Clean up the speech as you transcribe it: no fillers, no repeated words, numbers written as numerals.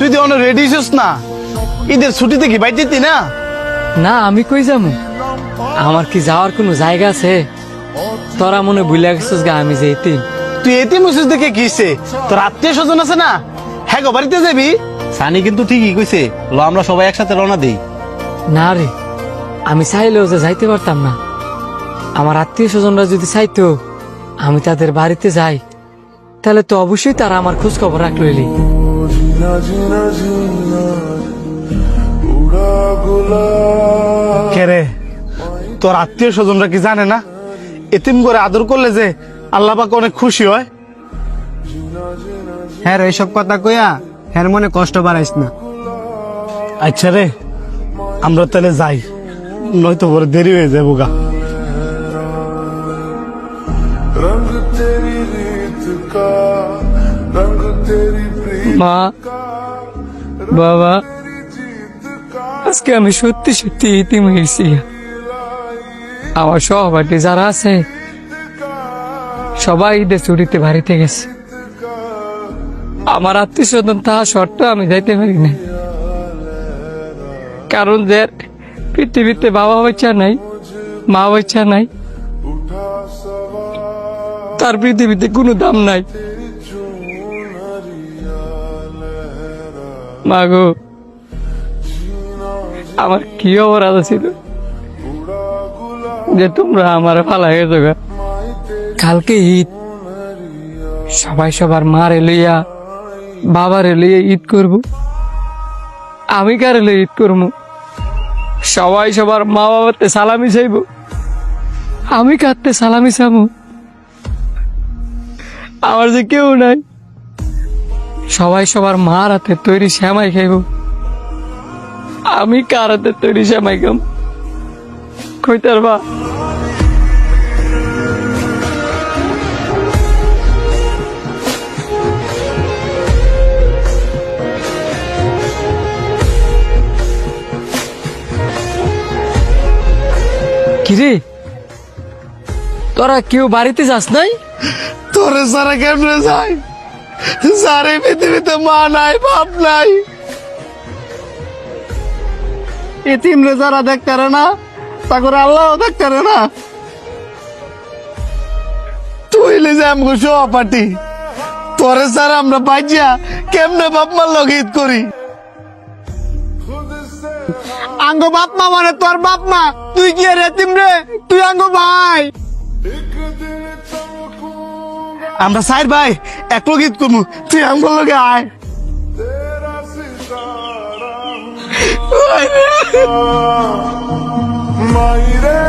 তুই তো অনেক রেডি হইছিস না, ঈদের ছুটিতে কি বাইর যেতি না? না আমি কই যাবো, আমার কি যাওয়ার কোনো জায়গা আছে? তোরা মনে ভুলে গেছিস গা আমি যে এতিম। তুই এতিম হইছিস দেখে কি হইছে? তোর আত্মীয় স্বজন আছে না, হ্যাঁ গো বাড়িতে যাবি। সানি কিন্তু ঠিকই কইছে, ল আমরা সবাই একসাথে রওনা দেই। না রে, আমি চাইলেও যে যাইতে পারতাম না। আমার আত্মীয় স্বজনরা যদি চাইতো আমি তাদের বাড়িতে যাই, তাহলে তো অবশ্যই তারা আমার খোঁজ খবর রাখলি। কে রে, তোর আত্মীয় স্বজনরা কি জানে না এতিম করে আদর করলে যে আল্লাহ পাক অনেক খুশি হয়? হ্যাঁ এইসব কথা কইয়া হ্যাঁ মনে কষ্ট বাড়াইস না। আচ্ছা রে, আমরা তাহলে যাই, নয়তো পরে দেরি হয়ে যাবো গা। মা, বাবা, আজকে আমি সত্যি সত্যি ইতিম হয়েছি। আমার সহপাঠী যারা আছে সবাই ঈদের ছুটিতে বাড়িতে গেছে। আমার আত্মীয় স্বজন তাহা সত্ত্বেও আমি যাইতে পারি না, কারণ যে পৃথিবীতে বাবা বাচ্চা নাই, মা বাচ্চা নাই, তার পৃথিবীতে কোনো দাম নাই। মাগো, আমার কি অপরাধ ছিল যে তোমরা আমার ফালাই গেছো গা? কালকে ঈদ, সবাই সবার মারে লইয়া বাবারে লইয়া ঈদ করব, আমি কারে লইয়া ঈদ করবো? সবাই সবার মা বাবাতে সালামি চাইব, আমি কাঁদতে সালামি চাবো? আমার যে কেউ নাই। সবাই সবার মার হাতে তৈরি শ্যামাই খাইব, আমি কার হাতে তৈরি শ্যামাই খাম? কইতার বা কিরে, তোরা কেউ বাড়িতে যাস নাই? তোরে সারা কেমনে যায়? সারে পৃথিবীতে মা নাই, বাপ নাই, এতিম রে যারা দেখতে না তা করে আল্লাহ দেখতে না। তুই যে আমগো সহপাঠী, তোরে সারা আমরা বাজিয়া কেমনে বাপ মার লগে ঈদ করি? আঙ্গো বাপ মা মানে তোর বাপ মা, তুই কি রে এতিম রে? তুই আঙ্গো ভাই, আমরা সাইর ভাই এক লগে ঈদ করবো, তুই আঙ্গো লগে আয়। মাইরে